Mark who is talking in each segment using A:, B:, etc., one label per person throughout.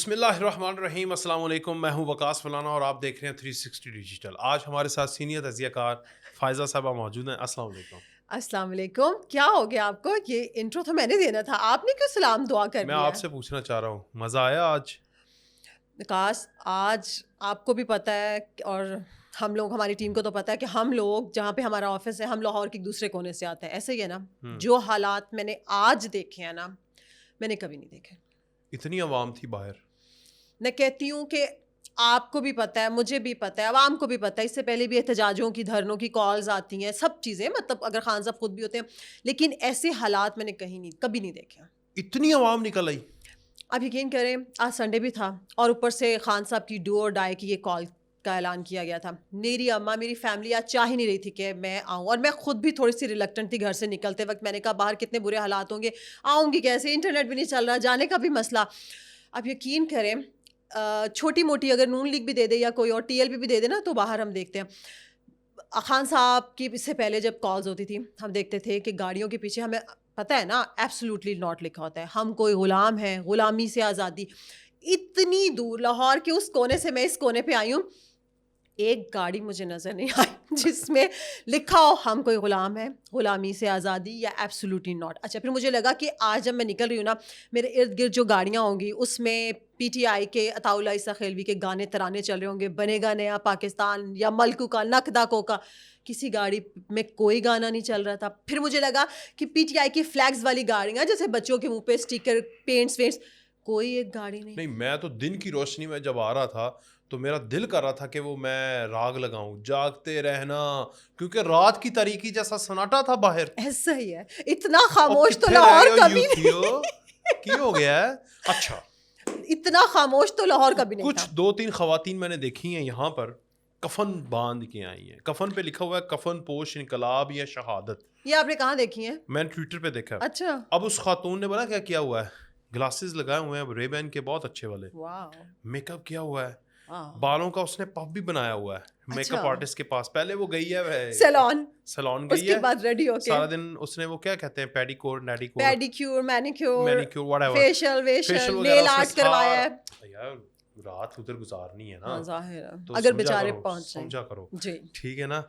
A: بسم اللہ الرحمن الرحیم. السلام علیکم. میں ہوں وقاص فلانا اور آپ دیکھ رہے ہیں 360 ڈیجیٹل. آج ہمارے ساتھ سینئر تجزیہ کار فائزہ صاحبہ موجود ہیں. السلام علیکم.
B: السلام علیکم. کیا ہو گیا آپ کو؟ یہ انٹرو تو میں نے دینا تھا, آپ نے کیوں سلام دعا کر
A: میں
B: دیا؟
A: آپ سے پوچھنا چاہ رہا ہوں, مزہ آیا آج؟
B: وقاص, آج آپ کو بھی پتہ ہے اور ہم لوگ, ہماری ٹیم کو تو پتہ ہے کہ ہم لوگ جہاں پہ ہمارا آفس ہے, ہم لاہور کے ایک دوسرے کونے سے آتے ہیں. ایسے ہی ہے نا, جو حالات میں نے آج دیکھے ہیں نا, میں نے کبھی نہیں دیکھے.
A: اتنی عوام تھی باہر.
B: میں کہتی ہوں کہ آپ کو بھی پتہ ہے, مجھے بھی پتہ ہے, عوام کو بھی پتہ ہے, اس سے پہلے بھی احتجاجوں کی, دھرنوں کی کالز آتی ہیں, سب چیزیں, مطلب اگر خان صاحب خود بھی ہوتے ہیں, لیکن ایسے حالات میں نے کبھی نہیں دیکھے.
A: اتنی عوام نکل آئی.
B: آپ یقین کریں, آج سنڈے بھی تھا اور اوپر سے خان صاحب کی ڈو اور ڈائی کی یہ کال کا اعلان کیا گیا تھا. میری اماں, میری فیملی آج چاہ ہی نہیں رہی تھی کہ میں آؤں, اور میں خود بھی تھوڑی سی ریلیکٹنٹ تھی گھر سے نکلتے وقت. میں نے کہا باہر کتنے برے حالات ہوں گے, آؤں گی کیسے, انٹرنیٹ بھی نہیں چل رہا, جانے کا بھی مسئلہ. آپ یقین کریں, چھوٹی موٹی اگر نون لیگ بھی دے دے یا کوئی اور ٹی ایل بھی دے دے نا, تو باہر ہم دیکھتے ہیں. خان صاحب کی اس سے پہلے جب کالز ہوتی تھی, ہم دیکھتے تھے کہ گاڑیوں کے پیچھے, ہمیں پتہ ہے نا ایبسلیوٹلی ناٹ لکھا ہوتا ہے, ہم کوئی غلام ہیں, غلامی سے آزادی. اتنی دور لاہور کے اس کونے سے میں اس کونے پہ آئی ہوں, ایک گاڑی مجھے نظر نہیں آئی جس میں لکھا ہو ہم کوئی غلام ہے, غلامی سے آزادی یا ایبسلیوٹلی ناٹ. اچھا, پھر مجھے لگا کہ آج جب میں نکل رہی ہوں نا, میرے ارد گرد جو گاڑیاں ہوں گی اس میں پی ٹی آئی کے عطاء اللہ عیسیٰ خیلوی کے گانے ترانے چل رہے ہوں گے, بنے گا نیا پاکستان یا ملکو کا نقدہ کو کا. کسی گاڑی میں کوئی گانا نہیں چل رہا تھا. پھر مجھے لگا کہ پی ٹی آئی کی فلیگز والی گاڑیاں, جیسے بچوں کے منہ پہ اسٹیکر, پینٹس, کوئی ایک گاڑی نہیں.
A: میں تو دن کی روشنی میں جب آ رہا تھا تو میرا دل کر رہا تھا کہ وہ میں راگ لگاؤں, جاگتے رہنا, کیونکہ رات کی تاریکی جیسا سناٹا تھا باہر.
B: ایسا ہی ہے, اتنا خاموش تو لاہور کبھی نہیں.
A: کی ہو گیا ہے؟ اچھا,
B: اتنا خاموش تو لاہور کبھی نہیں تھا.
A: کچھ 2-3 خواتین میں نے دیکھی ہیں یہاں پر, کفن باندھ کے آئی ہیں. کفن پہ لکھا ہوا ہے کفن پوش انقلاب یا شہادت.
B: یہ آپ نے کہاں دیکھی ہیں؟
A: میں نے ٹویٹر پہ دیکھا.
B: اچھا.
A: اب اس خاتون نے بولا کیا کیا ہوا ہے, گلاسز لگائے ہوئے ہیں ری بین کے بہت اچھے والے, میک اپ کیا ہوا ہے, بالوں کا اس نے پف بھی بنایا ہوا ہے. میک اپ آرٹسٹ کے پاس پہلے وہ گئی ہے سیلون گئی ہے,
B: بعد ریڈی ہو کے
A: سارا دن اس نے وہ کیا کہتے ہیں پیڈیکور,
B: پیڈیکیور, مینیکیور,
A: whatever,
B: فیشل, نیل آرٹ کروایا ہے.
A: یار رات ادھر گزارنی ہے نا,
B: ظاہر ہے,
A: تو
B: اگر بیچارے پہنچ
A: سمجھا کرو.
B: جی
A: ٹھیک ہے نا.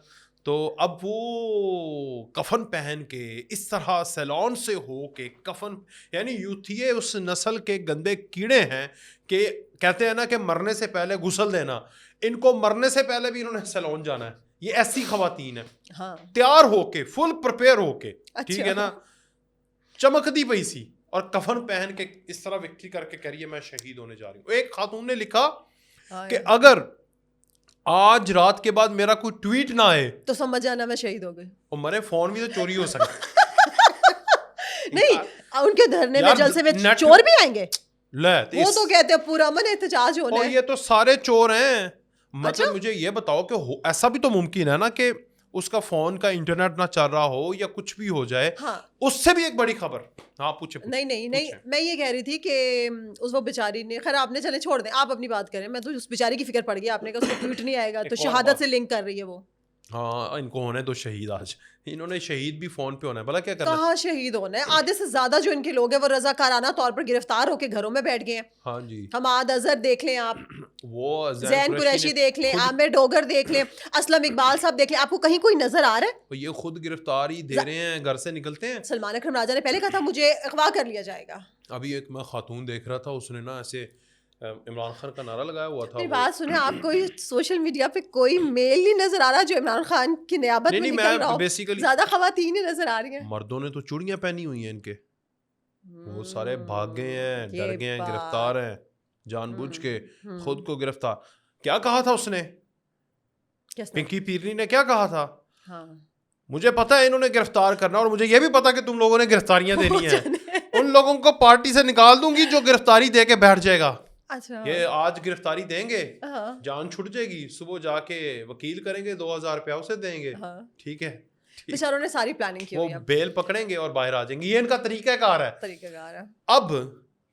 A: تو اب وہ کفن پہن کے اس طرح سیلون سے ہو کے کفن, یعنی یوتھیے اس نسل کے گندے کیڑے ہیں کہ کہتے ہیں نا کہ مرنے سے پہلے غسل دینا, ان کو مرنے سے پہلے بھی انہوں نے سیلون جانا ہے. یہ ایسی خواتین ہیں, تیار ہو کے, فل پریپیئر ہو کے, ٹھیک ہے نا, چمکتی پئی سی, اور کفن پہن کے اس طرح وکٹری کر کے کریے میں شہید ہونے جا رہی ہوں. ایک خاتون نے لکھا کہ اگر آج رات کے بعد میرا کوئی ٹویٹ نہ آئے
B: تو سمجھ جانا میں شہید ہو گئی.
A: اور میرے فون بھی تو چوری ہو سکتا.
B: نہیں, ان کے دھرنے میں جلسے میں چور بھی آئیں گے, وہ تو کہتے ہیں پورا من احتجاج ہونا ہے.
A: اور یہ تو سارے چور ہیں. مطلب مجھے یہ بتاؤ کہ ایسا بھی تو ممکن ہے نا کہ اس کا فون کا انٹرنیٹ نہ چل رہا ہو یا کچھ بھی ہو جائے, اس سے بھی ایک بڑی خبر. ہاں پوچھے.
B: نہیں, میں یہ کہہ رہی تھی کہ اس وہ بیچاری نے, خیر آپ نے, چلے چھوڑ دیں, آپ اپنی بات کریں. میں تو اس بیچاری کی فکر پڑ گئی, آپ نے کہا اس کو ٹویٹ نہیں آئے گا تو شہادت سے لنک کر رہی ہے وہ.
A: ہاں, ان کو ہونے تو شہید, آج انہوں نے شہید بھی فون پہ ہونا ہے. بلا کیا کرنا,
B: کہاں شہید ہونا ہے, آدھے سے زیادہ جو ان کے لوگ ہیں وہ رضاکارانہ طور پر گرفتار ہو کے گھروں میں بیٹھ گئے ہیں.
A: ہاں جی,
B: حماد اظہر دیکھ لیں آپ,
A: وہ
B: زین قریشی دیکھ لیں, عامر ڈوگر دیکھ لیں, اسلم اقبال صاحب دیکھ لیں, آپ کو کہیں کوئی نظر آ رہا ہے؟
A: یہ خود گرفتاری دے رہے ہیں, گھر سے نکلتے ہیں.
B: سلمان اکرم راجہ نے پہلے کہا تھا مجھے اغوا کر لیا جائے گا.
A: ابھی ایک میں خاتون دیکھ رہا تھا, اس نے نا ایسے عمران خان کا نعرہ لگایا ہوا تھا.
B: بات سنیں, آپ کو سوشل میڈیا پہ کوئی میل نہیں نظر آ رہا جو عمران خان کی نیابت میں نکل رہا ہو؟
A: بیسیکلی
B: زیادہ خواتین ہی نظر آ رہی ہیں.
A: مردوں نے تو چوڑیاں پہنی ہوئی ہیں ان کے, وہ سارے بھاگ گئے ہیں, ڈر گئے ہیں, گرفتار ہیں جان بوجھ کے, خود کو گرفتار. کیا کہا تھا اس نے, پنکی پیرنی نے کیا کہا تھا, مجھے پتا ہے انہوں نے گرفتار کرنا, اور مجھے یہ بھی پتا کہ تم لوگوں نے گرفتاریاں دینی ہیں, ان لوگوں کو پارٹی سے نکال دوں گی جو گرفتاری دے کے بیٹھ جائے گا. یہ آج گرفتاری دیں گے, جان چھٹ جائے گی, صبح جا کے وکیل کریں گے, 2000 روپیہ اسے دیں گے, ٹھیک ہے,
B: بیچاروں نے ساری پلاننگ کی,
A: وہ بیل پکڑیں گے اور باہر آ جائیں گے. یہ ان کا طریقہ کار ہے. اب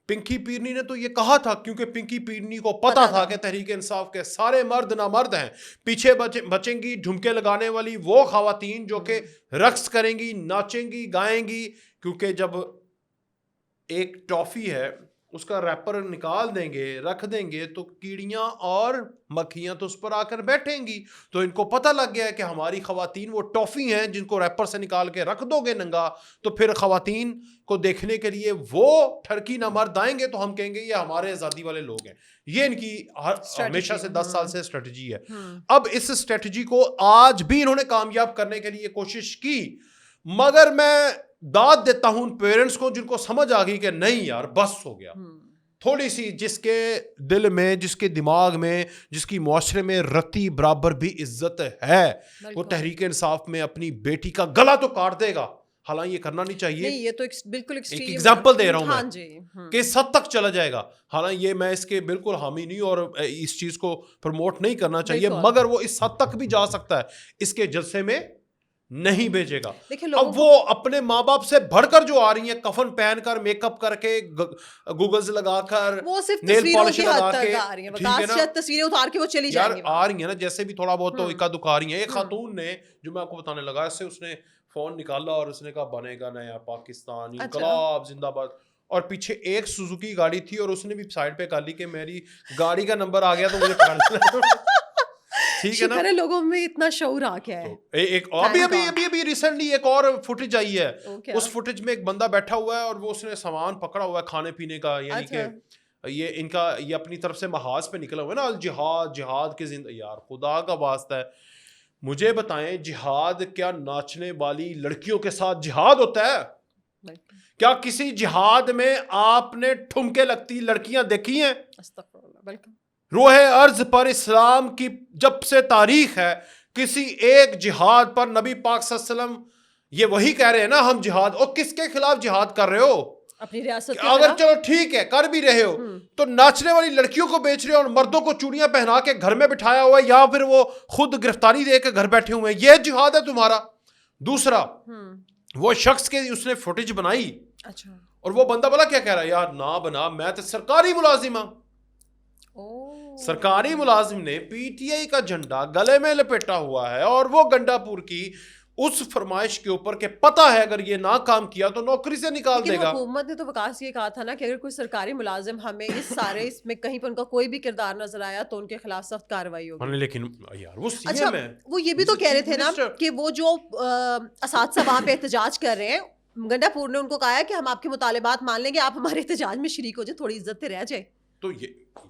A: پنکی پیرنی نے تو یہ کہا تھا, کیونکہ پنکی پیرنی کو پتا تھا کہ تحریک انصاف کے سارے مرد نامرد ہیں, پیچھے بچیں گی جھمکے لگانے والی وہ خواتین جو کہ رقص کریں گی, ناچیں گی, گائیں گی. کیونکہ جب ایک ٹافی ہے اس کا ریپر نکال دیں گے, رکھ دیں گے, تو کیڑیاں اور مکھیاں تو اس پر آ کر بیٹھیں گی. تو ان کو پتہ لگ گیا ہے کہ ہماری خواتین وہ ٹافی ہیں جن کو ریپر سے نکال کے رکھ دو گے ننگا, تو پھر خواتین کو دیکھنے کے لیے وہ ٹھرکی نہ مرد آئیں گے, تو ہم کہیں گے یہ ہمارے آزادی والے لوگ ہیں. یہ ان کی ہمیشہ سے 10 سال سے اسٹریٹجی ہے. اب اس اسٹریٹجی کو آج بھی انہوں نے کامیاب کرنے کے لیے کوشش کی, مگر میں داد دیتا ہوں پیرنٹس کو جن کو سمجھ آ گئی کہ نہیں یار بس ہو گیا. تھوڑی سی جس کے دل میں, جس کے دماغ میں, جس کی معاشرے میں رتی برابر بھی عزت ہے, وہ تحریک انصاف میں اپنی بیٹی کا گلا تو کاٹ دے گا. حالانکہ یہ کرنا نہیں چاہیے.
B: نہیں, یہ تو بالکل
A: ایک ایگزامپل دے رہا ہوں میں کہ اس حد تک چلا جائے گا. حالانکہ یہ میں اس کے بالکل حامی نہیں اور اس چیز کو پروموٹ نہیں کرنا چاہیے, مگر وہ اس حد تک بھی جا سکتا ہے. اس کے جلسے میں نہیں بھیجے گا. اب وہ اپنے ماں باپ سے بڑھ کر جو آ رہی ہیں, کفن پہن کر, میک اپ کر کے, گوگلز لگا کر,
B: وہ صرف
A: نیل پالش لگا کے,
B: تصویریں اتار کے وہ چلی جائیں گی.
A: آ رہی ہیں نا جیسے بھی تھوڑا بہت تو اکا دکھا رہی ہیں. ایک خاتون نے جو میں آپ کو بتانے لگا, اس سے اس نے فون نکالا اور اس نے کہا بنے گا نیا پاکستان, انقلاب زندہ باد, اور پیچھے ایک سوزوکی گاڑی تھی اور اس نے بھی سائڈ پہ کر لی کہ میری گاڑی کا نمبر آ گیا تو مجھے پکڑ لینا. ٹھیک ہے نا,
B: لوگوں میں اتنا شعور آ گیا ہے.
A: ایک ابھی ریسنٹلی ایک اور فوٹیج آئی ہے. اس فوٹیج میں ایک بندہ بیٹھا ہوا ہے اور وہ اس نے سامان پکڑا ہوا ہے کھانے پینے کا, یعنی کہ یہ ان کا یہ اپنی طرف سے محاذ پہ نکلا ہوا ہے نا, الجہاد, جہاد کی زندگی. یار خدا کا واسطہ ہے مجھے بتائیں, جہاد کیا ناچنے والی لڑکیوں کے ساتھ جہاد ہوتا ہے؟ کیا کسی جہاد میں آپ نے ٹھمکے لگتی لڑکیاں دیکھی ہیں؟ روح ارض پر اسلام کی جب سے تاریخ ہے, کسی ایک جہاد پر نبی پاک صلی اللہ علیہ وسلم یہ وہی کہہ رہے ہیں نا ہم جہاد, اور کس کے خلاف جہاد کر رہے ہو؟
B: اپنی ریاست.
A: اگر چلو ٹھیک ہے کر بھی رہے ہو, تو ناچنے والی لڑکیوں کو بیچ رہے ہو اور مردوں کو چوڑیاں پہنا کے گھر میں بٹھایا ہوا ہے, یا پھر وہ خود گرفتاری دے کے گھر بیٹھے ہوئے ہیں, یہ جہاد ہے تمہارا؟ دوسرا, وہ شخص کے اس نے فوٹیج بنائی, اور وہ بندہ بلا کیا کہہ رہا ہے, یار نہ بنا, میں تو سرکاری ملازم ہوں. سرکاری ملازم نے پی ٹی آئی کا جھنڈا گلے میں لپیٹا ہوا ہے, اور وہ گنڈا پور کی اس فرمائش کے اوپر کہ پتہ ہے اگر یہ نہ کام کیا تو نوکری سے نکال دے گا.
B: حکومت نے تو وکاس یہ کہا تھا نا کہ اگر کوئی سرکاری ملازم ہمیں اس سارے اس میں کہیں پر ان کا کوئی بھی کردار نظر آیا تو ان کے خلاف سخت کارروائی ہوگی.
A: لیکن یار وہ سی ایم ہے,
B: وہ یہ بھی تو کہہ رہے تھے نا کہ وہ جو اساتذہ وہاں پہ احتجاج کر رہے ہیں, گنڈا پور نے ان کو کہا ہے کہ ہم آپ کے مطالبات مان لیں گے, آپ ہمارے احتجاج میں شریک ہو جائے, تھوڑی عزت رہ جائے.
A: تو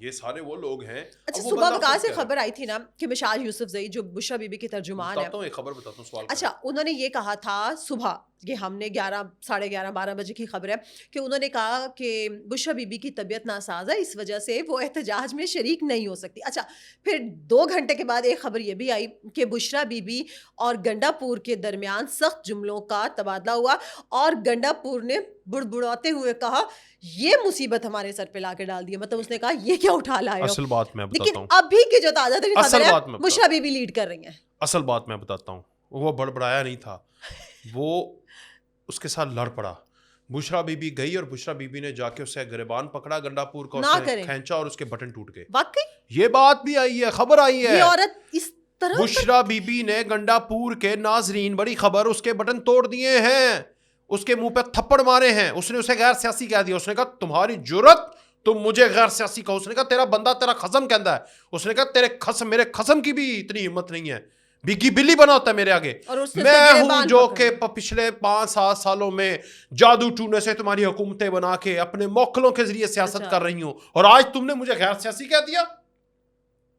A: یہ سارے وہ لوگ ہیں.
B: اچھا, صبح وکاس سے خبر آئی تھی نا کہ مشال یوسف زئی جو بشرا بی بی کی ترجمان ہے,
A: خبر بتاتا ہوں سوال.
B: اچھا, انہوں نے یہ کہا تھا صبح, یہ ہم نے 11:30-12 بجے کی خبر ہے کہ انہوں نے کہا کہ بشرا بی بی کی طبیعت ناساز ہے, اس وجہ سے وہ احتجاج میں شریک نہیں ہو سکتی. اچھا, پھر 2 گھنٹے کے بعد ایک خبر یہ بھی آئی کہ بشرا بی بی اور گنڈا پور کے درمیان سخت جملوں کا تبادلہ ہوا, اور گنڈا پور نے بڑبڑاتے ہوئے کہا یہ مصیبت ہمارے سر پہ لا کے ڈال دی ہے. مطلب اس نے کہا یہ کیا اٹھا لائے ہو.
A: اصل بات میں بتاتا ہوں,
B: لیکن ابھی کی جو تازہ ترین خبر ہے بشرا بی بی لیڈ کر رہی ہیں.
A: اصل بات میں بتاتا ہوں, وہ بڑبڑایا نہیں تھا, وہ اس کے ساتھ لڑ پڑا. بشرا بی بی گئی اور بشرا بی بی نے جا کے اسے گریبان پکڑا گنڈا پور کا, اسے کھینچا اور اس کے بٹن ٹوٹ گئے. واقعی یہ بات بھی آئی ہے, خبر آئی ہے.
B: یہ عورت اس طرح,
A: بشرا بی بی نے گنڈا پور کے ناظرین, بڑی خبر, اس کے بٹن توڑ دیے ہیں, اس کے منہ پہ تھپڑ مارے ہیں. اس نے اسے غیر سیاسی کہہ دیا. اس نے کہا تمہاری جرت تم مجھے غیر سیاسی کہو. اس نے کہا تیرا بندہ تیرا خصم کہندا ہے. اس نے کہا تیرے خصم, میرے خصم کی بھی اتنی ہمت نہیں ہے, بگی بلی بنا ہوتا ہے میرے آگے. میں ہوں جو کہ پچھلے 5-7 سالوں میں جادو ٹونے سے تمہاری حکومتیں بنا کے اپنے موکلوں کے ذریعے سیاست کر رہی ہوں, اور آج تم نے مجھے غیر سیاسی کہہ دیا.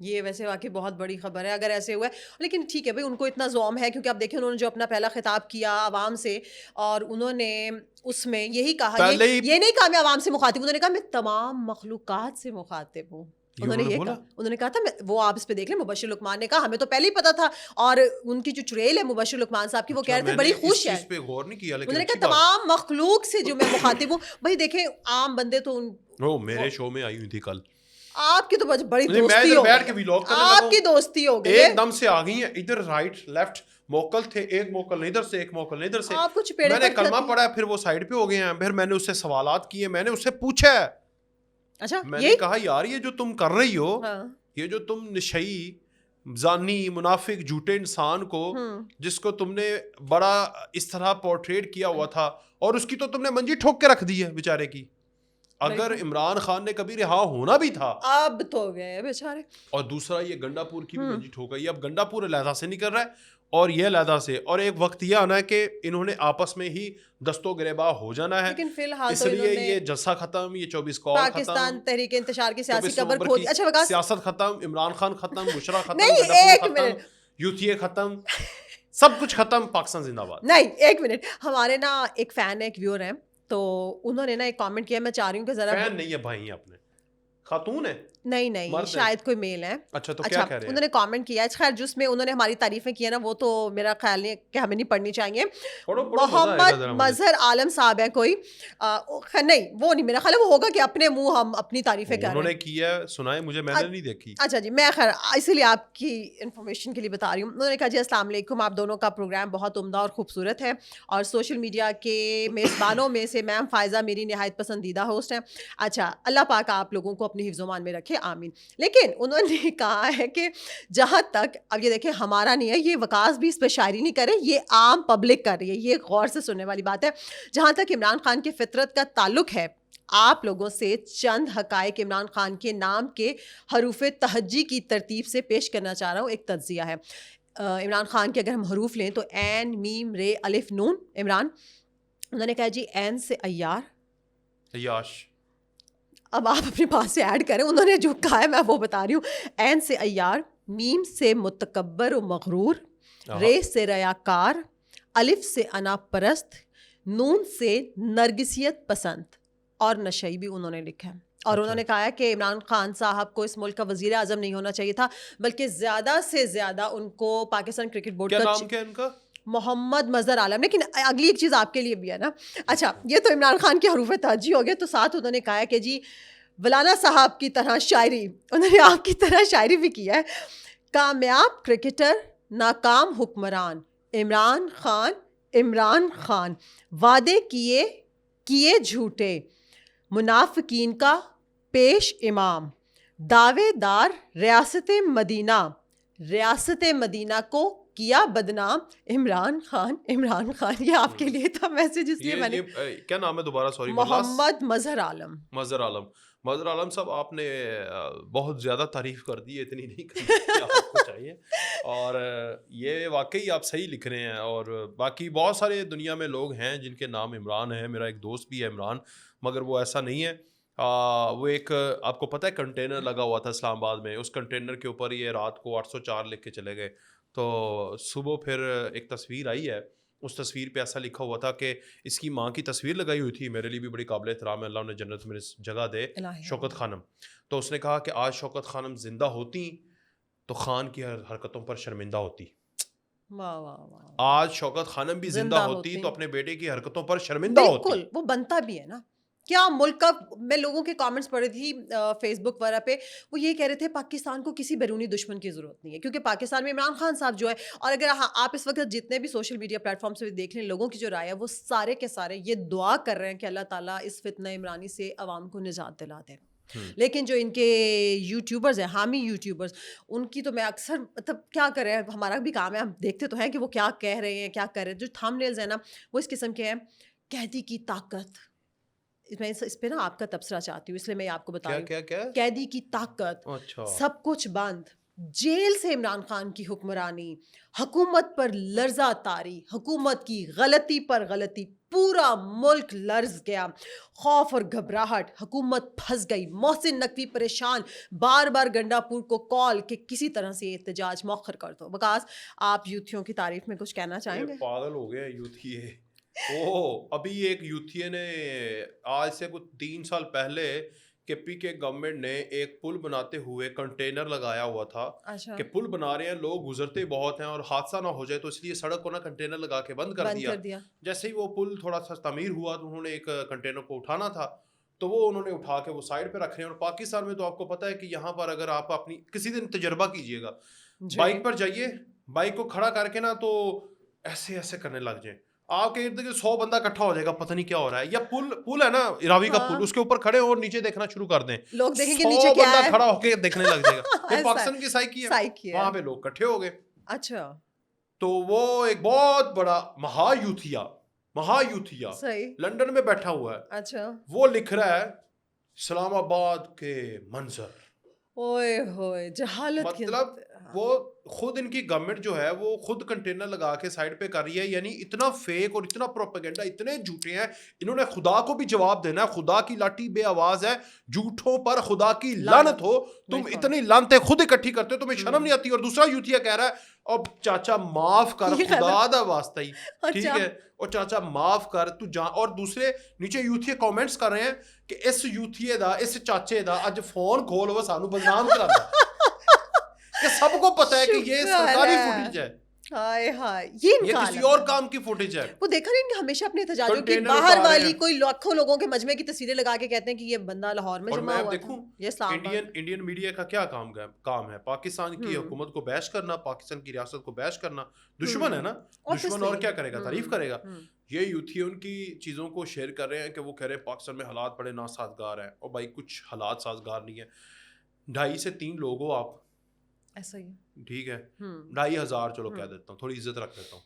B: یہ ویسے واقعی بہت بڑی خبر ہے اگر ایسے ہوا ہے. لیکن ٹھیک ہے بھائی, ان کو اتنا زوم ہے کیونکہ آپ دیکھیں انہوں نے جو اپنا پہلا خطاب کیا عوام سے, اور انہوں نے اس میں یہی کہا, یہ نہیں کہا میں عوام سے مخاطب, انہوں نے کہا میں تمام مخلوقات سے مخاطب ہوں. انہوں نے یہ کہا, انہوں نے کہا تھا, وہ آپ اس پہ دیکھ لیں, مبشر لقمان نے کہا ہمیں تو پہلے ہی پتا تھا, اور ان کی جو چڑیل ہے مبشر لقمان صاحب کی, وہ کہہ رہے تھے بڑی خوش ہے. انہوں نے کہا تمام مخلوق سے جو میں مخاطب ہوں. بھائی دیکھیں عام بندے تو
A: میرے شو میں آئی ہوئی تھی کل,
B: آپ کی تو بڑی دوستی ہو گئی, آپ کی دوستی ہو گئی,
A: ایک دم سے آ گئی ہیں ادھر رائٹ لیفٹ موکل تھے, ایک موکل ادھر سے ایک موکل ادھر سے. میں نے کلمہ پڑھا, پھر وہ سائڈ پہ ہو گئے ہیں. پھر میں نے اس سے سوالات کیے, میں نے اس سے پوچھا,
B: اچھا
A: میں نے کہا یار یہ جو تم کر رہی ہو, یہ جو تم نشئی زانی منافق جھوٹے انسان کو, جس کو تم نے بڑا اس طرح پورٹریٹ کیا ہوا تھا, اور اس کی تو تم نے منجی ٹھوک کے رکھ دی ہے بیچارے کی. اگر عمران خان نے کبھی رہا ہونا بھی تھا
B: اب تو گئے بیچارے.
A: اور دوسرا یہ گنڈا پور کی بھی منجی ٹھوک گئی. اب گنڈا پور علیحدہ سے نہیں کر رہا ہے اور یہ علیحدہ سے, اور ایک وقت یہ آنا ہے کہ انہوں نے آپس میں ہی دست و گریباں ہو جانا ہے.
B: لیکن فی الحال
A: اس لیے یہ جلسہ ختم, یہ 24 کال ختم,
B: پاکستان تحریک انتشار کی سیاسی
A: 24
B: قبر
A: نومبر
B: کھود.
A: کی
B: اچھا وقاص
A: سیاست ختم, عمران خان ختم, بشرا ختم,
B: نہیں
A: گنڈا
B: ایک
A: پور ختم,
B: منٹ,
A: یوتھیے ختم, سب کچھ ختم, پاکستان زندہ باد.
B: نہیں ایک منٹ, ہمارے نا ایک فین ہے, ایک ویور ہے, تو انہوں نے نا ایک کامنٹ کیا, میں چاہ رہی ہوں کہ ذرا.
A: فین نہیں ہے بھائی اپنے, خاتون ہے,
B: نہیں شاید کوئی میل ہے.
A: اچھا تو کیا کہہ رہے ہیں,
B: انہوں نے کامنٹ کیا ہے, خیر جس میں انہوں نے ہماری تعریفیں کی ہیں نا وہ تو میرا خیال نہیں کہ ہمیں نہیں پڑھنی چاہیے. محمد مظہر عالم صاحب ہے کوئی, نہیں وہ نہیں, میرا خیال ہے وہ ہوگا کہ اپنے منہ ہم اپنی تعریفیں کر رہے ہیں.
A: انہوں نے کیا سنائے مجھے, میں نے نہیں دیکھی.
B: اچھا جی, میں خیر اسی لیے آپ کی انفارمیشن کے لیے بتا رہی ہوں. انہوں نے کہا جی السلام علیکم, آپ دونوں کا پروگرام بہت عمدہ اور خوبصورت ہے اور سوشل میڈیا کے میزبانوں میں سے میم فائزہ میری نہایت پسندیدہ ہوسٹ ہیں. اچھا اللہ پاک آپ لوگوں کو اپنی حفظ و امان میں رکھے, آمین. لیکن انہوں نے کہا ہے کہ جہاں تک, اب یہ دیکھیں ہمارا نہیں ہے, یہ وقاص بھی اس پہ شاعری نہیں کرے, یہ عام پبلک کر رہی ہے, یہ غور سے سننے والی بات ہے. جہاں تک عمران خان کی فطرت کا تعلق ہے, آپ لوگوں سے چند حقائق عمران خان کے نام کے حروف تہجی کی ترتیب سے پیش کرنا چاہ رہا ہوں. ایک تجزیہ ہے عمران خان کے, اگر ہم حروف لیں تو عین میم رے الف نون. عمران, انہوں نے کہا جی عین سے عیار,
A: یاش,
B: اب آپ اپنے پاس سے ایڈ کریں, انہوں نے جو کہا ہے میں وہ بتا رہی ہوں. عین سے عیار, میم سے متکبر و مغرور, رے سے ریاکار, الف سے انا پرست, نون سے نرگسیت پسند, اور نشئی بھی انہوں نے لکھا ہے. اور انہوں نے کہا ہے کہ عمران خان صاحب کو اس ملک کا وزیر اعظم نہیں ہونا چاہیے تھا, بلکہ زیادہ سے زیادہ ان کو پاکستان کرکٹ بورڈ
A: کیا
B: کا
A: نام کیا ان کا,
B: محمد مظہر عالم. لیکن اگلی ایک چیز آپ کے لیے بھی ہے نا. اچھا یہ تو عمران خان کے حروف تہجی ہو گئے, تو ساتھ انہوں نے کہا ہے کہ جی ولانا صاحب کی طرح شاعری, انہوں نے آپ کی طرح شاعری بھی کی ہے. کامیاب کرکٹر ناکام حکمران, عمران خان وعدے کیے جھوٹے, منافقین کا پیش امام, دعوے دار ریاست مدینہ کو کیا بدنام. عمران خان, یہ آپ کے لیے تھا میسج, اس لیے میں نے.
A: کیا نام ہے دوبارہ, سوری,
B: محمد مظہر عالم.
A: مظہر عالم صاحب, آپ نے بہت زیادہ تعریف کر دی ہے, اتنی نہیں کرنی آپ کو چاہیے. اور یہ واقعی آپ صحیح لکھ رہے ہیں. اور باقی بہت سارے دنیا میں لوگ ہیں جن کے نام عمران ہیں, میرا ایک دوست بھی ہے عمران, مگر وہ ایسا نہیں ہے. وہ ایک, آپ کو پتہ ہے کنٹینر لگا ہوا تھا اسلام آباد میں, اس کنٹینر کے اوپر یہ رات کو 804 لکھ کے چلے گئے. تو صبح پھر ایک تصویر آئی ہے, اس تصویر پہ ایسا لکھا ہوا تھا کہ اس کی ماں کی تصویر لگائی ہوئی تھی, میرے لیے بھی بڑی قابل احترام ہے, اللہ نے جنت میں جگہ دے, شوکت خانم. تو اس نے کہا کہ آج شوکت خانم زندہ ہوتی تو خان کی حرکتوں پر شرمندہ ہوتی. آج شوکت خانم بھی زندہ ہوتی تو اپنے بیٹے کی حرکتوں پر شرمندہ ہوتی.
B: بالکل, وہ بنتا بھی ہے نا. کیا ملک کا, میں لوگوں کے کامنٹس پڑھ رہی تھی فیس بک وغیرہ پہ, وہ یہ کہہ رہے تھے پاکستان کو کسی بیرونی دشمن کی ضرورت نہیں ہے, کیونکہ پاکستان میں عمران خان صاحب جو ہے, اور اگر آپ اس وقت جتنے بھی سوشل میڈیا پلیٹ فارم سے دیکھ لیں, لوگوں کی جو رائے ہے وہ سارے کے سارے یہ دعا کر رہے ہیں کہ اللہ تعالیٰ اس فتنہ عمرانی سے عوام کو نجات دلا دے. لیکن جو ان کے یوٹیوبرز ہیں, حامی یوٹیوبرز, ان کی تو میں اکثر مطلب کیا کر رہے ہیں, ہمارا بھی کام ہے, ہم دیکھتے تو ہیں کہ وہ کیا کہہ رہے ہیں, کیا کر رہے ہیں. جو تھم نیلز ہیں نا وہ اس قسم کے ہیں, قیدی کی طاقت. میں اس پہ نا آپ کا تبصرہ چاہتی ہوں, اس لیے میں آپ کو بتا رہی ہوں. قیدی کی طاقت, سب کچھ بند, جیل سے عمران خان کی حکمرانی, حکومت پر لرزہ طاری, حکومت کی غلطی پر غلطی, پورا ملک لرز گیا, خوف اور گھبراہٹ, حکومت پھنس گئی, محسن نقوی پریشان, بار بار گنڈا پور کو کال کہ کسی طرح سے احتجاج مؤخر کر دو. وقاص آپ یوتھیوں کی تعریف میں کچھ کہنا چاہیں گے؟
A: پاگل ہو گیا یوتھیے. ابھی ایک یوتھیے نے آج سے کچھ 3 سال پہلے کہ پی کے گورنمنٹ نے ایک پل بناتے ہوئے کنٹینر لگایا ہوا تھا کہ پل بنا رہے ہیں, لوگ گزرتے بہت ہیں اور حادثہ نہ ہو جائے, تو اس لیے سڑک کو نا کنٹینر لگا کے بند کر دیا. جیسے ہی وہ پل تھوڑا سا تعمیر ہوا تو انہوں نے ایک کنٹینر کو اٹھانا تھا, تو وہ انہوں نے اٹھا کے وہ سائڈ پہ رکھ رہے ہیں. اور پاکستان میں تو آپ کو پتہ ہے کہ یہاں پر اگر آپ اپنی کسی دن تجربہ کیجیے گا, بائک پر جائیے, بائک کو کھڑا کر کے نا تو ایسے ایسے کرنے لگ جائیں, آپ کے ارد گرد 100 بندہ اکٹھا ہو جائے گا, پتہ نہیں کیا ہو رہا ہے. یا پل ہے نا راوی کا پل, اس کے اوپر کھڑے اور نیچے دیکھنا شروع کر دیں,
B: لوگ دیکھیں گے نیچے کیا ہے,
A: 100 بندہ کھڑا ہو کے دیکھنے لگ جائے گا. یہ پاکستان کی سائیکی ہے, وہاں پہ لوگ اکٹھے ہو گئے.
B: اچھا,
A: تو وہ ایک بہت بڑا مہا یوتھیا لنڈن میں بیٹھا ہوا ہے.
B: اچھا,
A: وہ لکھ رہا ہے اسلام آباد کے منظر،
B: اوئے ہوئے جہالت کی
A: مطلب وہ خود ان کی گورنمنٹ جو ہے وہ خود کنٹینر لگا کے سائڈ پہ کر رہی ہے. یعنی اتنا فیک اور اتنا پروپیگنڈا، اتنے جھوٹے ہیں. انہوں نے خدا کو بھی جواب دینا ہے. خدا کی لاٹھی بے آواز ہے. جھوٹوں پر خدا کی لعنت ہو. تم اتنی لعنتیں خود اکٹھی کرتے ہو، تمہیں شرم نہیں آتی. اور دوسرا یوتھیا کہہ رہا ہے اب چاچا معاف کر، خدا دا واسطہ ہی ٹھیک ہے، اور چاچا معاف کر تو جان. اور دوسرے نیچے یوتھیے کامنٹس کر رہے ہیں کہ اس یوتھیے دا، اس چاچے دا اج فون کھول وہ سانو بدنام کرا. کہ سب کو پتا ہے کہ یہ سرکاری فوٹیج ہے،
B: ہائے ہائے یہ
A: کسی اور کام کی فوٹیج ہے.
B: وہ دیکھا نہیں کہ ہمیشہ اپنے احتجاجوں کی باہر والی کوئی لاکھوں لوگوں کے مجمع کی تصویریں لگا کے کہتے ہیں کہ یہ بندہ لاہور میں جمع ہوا تھا.
A: دیکھوں انڈین میڈیا کا کیا کام ہے؟ پاکستان کی حکومت کو بیش کرنا، پاکستان کی ریاست کو بیش کرنا. دشمن ہے نا، دشمن اور کیا کرے گا؟ تعریف کرے گا. یہ یوتھی ان کی چیزوں کو شیئر کر رہے ہیں کہ وہ کہہ رہے ہیں پاکستان میں حالات بڑے ناسازگار ہیں. اور بھائی کچھ حالات سازگار نہیں ہے. 2.5 سے 3 لوگ ہو آپ،
B: ایسا ہی
A: ٹھیک ہے، 2,500 چلو کہہ دیتا ہوں، تھوڑی عزت رکھ دیتا ہوں.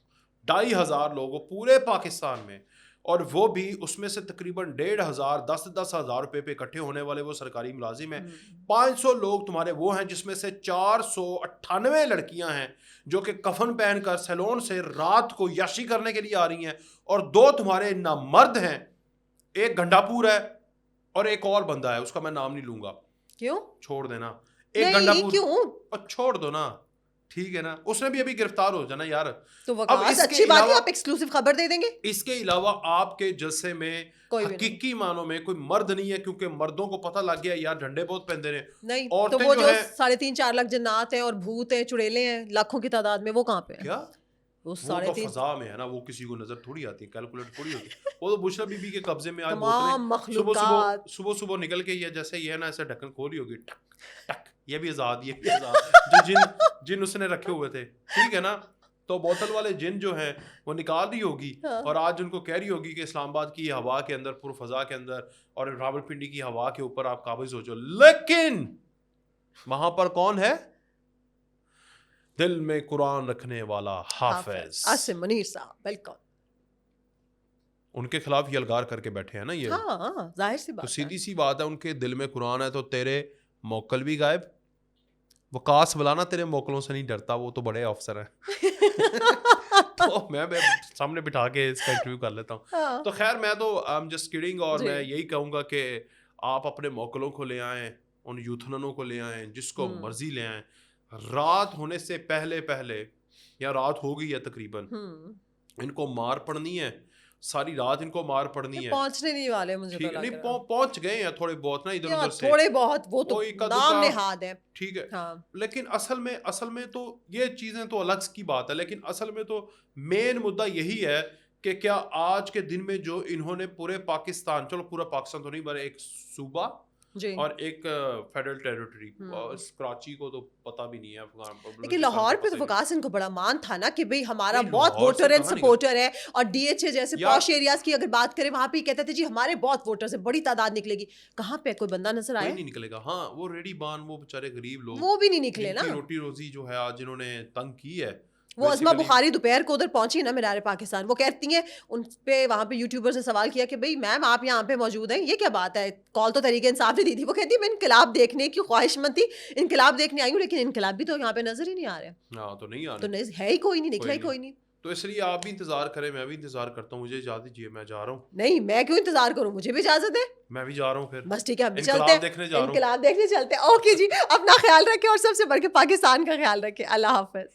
A: 2,500 لوگ پورے پاکستان میں، اور وہ بھی اس میں سے تقریباً 1,500 10,000 روپے پہ اکٹھے ہونے والے وہ سرکاری ملازم ہیں. 500 لوگ تمہارے وہ ہیں جس میں سے 498 لڑکیاں ہیں جو کہ کفن پہن کر سیلون سے رات کو یاشی کرنے کے لیے آ رہی ہیں، اور 2 تمہارے نامرد ہیں. ایک گھنڈا پور ہے اور ایک اور بندہ ہے، اس کا میں نام نہیں لوں گا. کیوں؟ چھوڑ دینا. ایک گھنٹا پور چھوڑ دو نا، ٹھیک ہے نا. اس نے بھی ابھی گرفتار ہو جانا یار.
B: تو اچھی بات ہے، آپ ایکسکلوسیو خبر دے دیں گے. اس
A: کے علاوہ آپ کے جلسے میں حقیقی معنوں میں کوئی مرد نہیں ہے، کیونکہ مردوں کو پتہ لگ گیا یار ڈنڈے بہت پہنتے ہیں.
B: نہیں تو وہ جو 3.5-4 لاکھ جنات ہیں اور بھوت ہیں، چڑیلے ہیں لاکھوں کی تعداد میں، وہ کہاں پہ ہیں؟
A: کیا وہ تو فضا میں ہے نا، وہ کسی کو نظر تھوڑی آتی ہے، کیلکولیٹ تھوڑی ہوتی ہے. وہ تو بشرا بی بی کے قبضے میں آج صبح نکل کے یہ جیسے یہ ہے نا، ایسے ڈھکن کھولی ہوگی ٹک ٹک، یہ بھی آزاد، یہ بھی آزاد. جو جن اس نے رکھے ہوئے تھے، ٹھیک ہے نا. تو بوتل والے جن جو ہیں وہ نکال رہی ہوگی، اور آج ان کو کہہ رہی ہوگی کہ اسلام آباد کی ہوا کے اندر، پور فضا کے اندر اور راول پنڈی کی ہوا کے اوپر آپ قابض ہو جاؤ. لیکن وہاں پر کون ہے؟ دل میں قرآن رکھنے والا حافظ
B: عاصم منیر صاحب. بالکل
A: ان کے خلاف یہ الگار کر کے بیٹھے ہیں نا یہ.
B: ہاں ظاہر سی بات ہے،
A: تو سیدھی سی بات ہے، ان کے دل میں قرآن ہے تو تیرے موکل بھی غائب. وقاص بلانا تیرے موکلوں سے نہیں ڈرتا، وہ تو بڑے افسر ہیں. تو میں سامنے بٹھا کے اس کا انٹرویو کر لیتا ہوں. تو خیر میں تو آئی ایم جسٹ کڈنگ، اور میں یہی کہوں گا کہ آپ اپنے موکلوں کو لے آئیں، ان یوتھننوں کو لے آئیں، جس کو مرضی لے آئیں. رات ہونے سے پہلے یا رات ہو گئی ہے تقریباً، ان کو مار پڑنی ہے. ساری رات ان کو مار پڑنی ہے.
B: پہنچنے نہیں والے، مجھے تو
A: نہیں پہنچ گئے ہیں تھوڑے بہت نا ادھر ادھر سے،
B: تھوڑے بہت، وہ تو نام نہاد ہے،
A: ٹھیک ہے. لیکن اصل میں تو یہ چیزیں تو الگ کی بات ہے. لیکن اصل میں تو مین مدعا یہی ہے کہ کیا آج کے دن میں جو انہوں نے پورے پاکستان، چلو پورا پاکستان تو نہیں، بلکہ ایک صوبہ اور ایک فیڈرل ٹیریٹری، کراچی کو تو پتہ بھی نہیں ہے.
B: لیکن لاہور پہ تو وقاص ان کو بڑا مان تھا نا کہ بھئی ہمارا بہت ووٹر اینڈ سپورٹر ہے. اور ڈی ایچ اے جیسے پوش ایریاز کی اگر بات کریں، وہاں پہ کہتے تھے جی ہمارے بہت ووٹرز ہیں، بڑی تعداد نکلے گی. کہاں پہ کوئی بندہ نظر آیا؟
A: نہیں نکلے گا. ہاں وہ ریڈی بان، وہ بیچارے غریب لوگ،
B: وہ بھی نہیں نکلے نا.
A: روٹی روزی جو ہے آج جنہوں نے تنگ کی ہے.
B: وہ عظمہ بخاری دوپہر کو ادھر پہنچی نا میرار پاکستان، وہ کہتی ہیں ان پہ وہاں پہ یوٹیوبر سے سوال کیا کہ بھئی میم آپ یہاں پہ موجود ہیں، یہ کیا بات ہے؟ کال تو تحریک انصاف نے دی تھی. وہ کہتی ہے میں انقلاب دیکھنے کی خواہش مند تھی، انقلاب دیکھنے آئی ہوں، لیکن انقلاب بھی تو یہاں پہ نظر ہی نہیں آ رہے.
A: ہاں تو نہیں آ
B: رہے، تو ہے ہی کوئی نہیں، نکلا ہی کوئی نہیں.
A: تو اس لیے آپ بھی انتظار کریں، میں بھی انتظار کرتا ہوں. مجھے اجازت دیجیے، میں جا رہا ہوں.
B: نہیں میں کیوں انتظار کروں، مجھے بھی اجازت ہے،
A: میں بھی جا رہا ہوں. پھر
B: بس ٹھیک ہے، ہم بھی چلتے ہیں، انقلاب دیکھنے چلتے ہیں. اوکے جی، اپنا خیال رکھیں اور سب سے بڑھ کے پاکستان کا خیال رکھیں. اللہ حافظ.